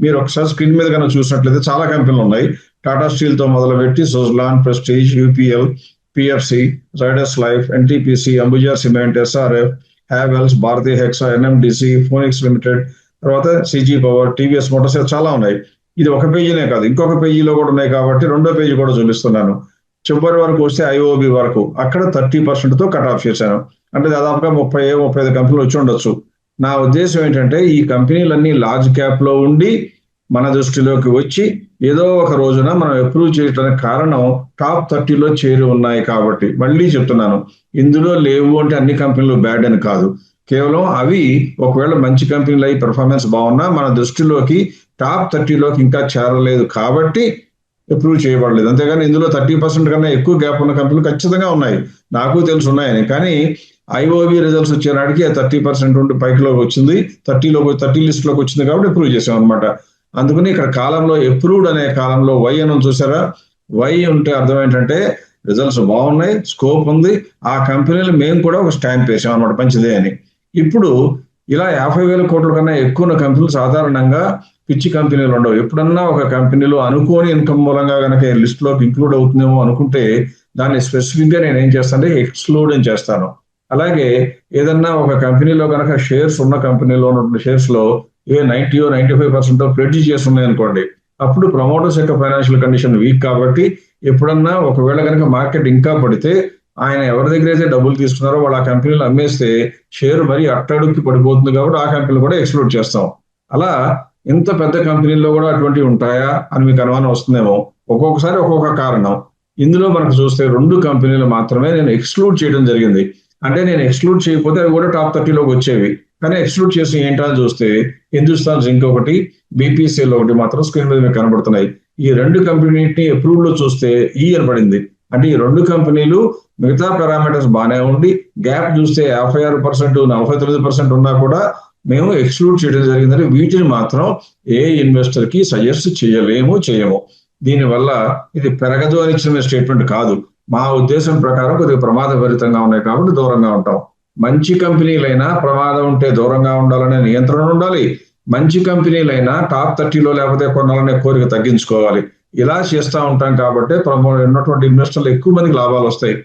మీరు ఒకసారి స్క్రీన్ మీద కనుక చూసినట్లయితే చాలా కంపెనీలు ఉన్నాయి. టాటా స్టీల్ తో మొదలుపెట్టి Suzlon, prestige, UPL, PFC, Zydus life, NTPC, Ambuja cement, SRF, Havells, Bharti hexa, NMDC, phoenix limited, తర్వాత సిజీ పవర్, టీవీఎస్ మోటార్స్ చాలా ఉన్నాయి. ఇది ఒక పేజీనే కాదు, ఇంకొక పేజీలో కూడా ఉన్నాయి కాబట్టి రెండో పేజీ కూడా చూపిస్తున్నాను. చివరి వరకు వస్తే ఐఓబి వరకు అక్కడ 30% తో కట్ ఆఫ్ చేశాను. అంటే దాదాపుగా 35 కంపెనీలు వచ్చి ఉండొచ్చు. నా ఉద్దేశం ఏంటంటే ఈ కంపెనీలన్నీ లార్జ్ క్యాప్ లో ఉండి మన దృష్టిలోకి వచ్చి ఏదో ఒక రోజున మనం అప్రూవ్ చేయడానికి కారణం టాప్ 30లో చేరి ఉన్నాయి కాబట్టి. మళ్ళీ చెప్తున్నాను, ఇందులో లేవు అంటే అన్ని కంపెనీలు బ్యాడ్ అని కాదు. కేవలం అవి ఒకవేళ మంచి కంపెనీలు అయి పెర్ఫార్మెన్స్ బాగున్నా మన దృష్టిలోకి టాప్ 30లోకి ఇంకా చేరలేదు కాబట్టి అప్రూవ్ చేయబడలేదు. అంతేగాని ఇందులో 30% కన్నా ఎక్కువ గ్యాప్ ఉన్న కంపెనీలు ఖచ్చితంగా ఉన్నాయి, నాకు తెలుసు ఉన్నాయని. కానీ ఐఓబి రిజల్ట్స్ వచ్చేనాడికి 30% ఉండి పైకిలోకి వచ్చింది, 30 లిస్ట్ లోకి వచ్చింది కాబట్టి అప్రూవ్ చేసాం అనమాట. అందుకని ఇక్కడ కాలంలో అప్రూవ్డ్ అనే కాలంలో వై అని చూసారా, వై ఉంటే అర్థం ఏంటంటే రిజల్ట్స్ బాగున్నాయి, స్కోప్ ఉంది, ఆ కంపెనీలు మేము కూడా ఒక స్టాంప్ వేసాం అనమాట, మంచిదే అని. ఇప్పుడు ఇలా 50,000 కోట్ల కన్నా ఎక్కువ ఉన్న కంపెనీలు సాధారణంగా పిచ్చి కంపెనీలు ఉండవు. ఎప్పుడన్నా ఒక కంపెనీలో అనుకోని ఇన్కమ్ మూలంగా కనుక లిస్ట్ లోకి ఇంక్లూడ్ అవుతుందేమో అనుకుంటే దాన్ని స్పెసిఫిక్ గా నేను ఏం చేస్తానంటే ఎక్స్క్లూడ్ అని చేస్తాను. అలాగే ఏదన్నా ఒక కంపెనీలో కనుక షేర్స్ ఉన్న కంపెనీలో ఉన్న షేర్స్ లో 95% ప్లెడ్జ్ చేసి ఉన్నాయి అనుకోండి, అప్పుడు ప్రమోటర్స్ యొక్క ఫైనాన్షియల్ కండిషన్ వీక్ కాబట్టి ఎప్పుడన్నా ఒకవేళ కనుక మార్కెట్ ఇంకా పడితే ఆయన ఎవరి దగ్గర అయితే డబ్బులు తీసుకున్నారో వాళ్ళు ఆ కంపెనీలు అమ్మేస్తే షేర్ మరి అట్టడుక్కి పడిపోతుంది కాబట్టి ఆ కంపెనీలు కూడా ఎక్స్క్లూడ్ చేస్తాం. అలా ఇంత పెద్ద కంపెనీల్లో కూడా అటువంటివి ఉంటాయా అని మీకు అనుమానం వస్తుందేమో. ఒక్కొక్కసారి ఒక్కొక్క కారణం. ఇందులో మనకు చూస్తే 2 కంపెనీలు మాత్రమే నేను ఎక్స్క్లూడ్ చేయడం జరిగింది. అంటే నేను ఎక్స్క్లూడ్ చేయకపోతే అవి కూడా టాప్ 30లోకి వచ్చేవి. కానీ ఎక్స్క్లూడ్ చేసి ఏంటని చూస్తే హిందుస్థాన్ జింక్ ఒకటి, బీపీసీఎల్ ఒకటి మాత్రం స్క్రీన్ మీద మీకు కనబడుతున్నాయి. ఈ 2 కంపెనీని అప్రూవ్ లో చూస్తే ఈ అని పడింది. అంటే ఈ 2 కంపెనీలు మిగతా పారామీటర్స్ బాగానే ఉండి గ్యాప్ చూస్తే 56%, 49% ఉన్నా కూడా మేము ఎక్స్క్లూడ్ చేయడం జరిగిందని. వీటిని మాత్రం ఏ ఇన్వెస్టర్ కి సజెస్ట్ చేయము. దీనివల్ల ఇది పెరగదు అని ఇచ్చిన స్టేట్మెంట్ కాదు. మా ఉద్దేశం ప్రకారం కొద్దిగా ప్రమాదభరితంగా ఉన్నాయి కాబట్టి దూరంగా ఉంటాం. మంచి కంపెనీలైనా ప్రమాదం ఉంటే దూరంగా ఉండాలనే నియంత్రణ ఉండాలి. మంచి కంపెనీలైనా టాప్ 30లో లేకపోతే కొనాలనే కోరిక తగ్గించుకోవాలి. ఇలా చేస్తూ ఉంటాం కాబట్టి ఉన్నటువంటి ఇన్వెస్టర్లు ఎక్కువ మందికి లాభాలు వస్తాయి.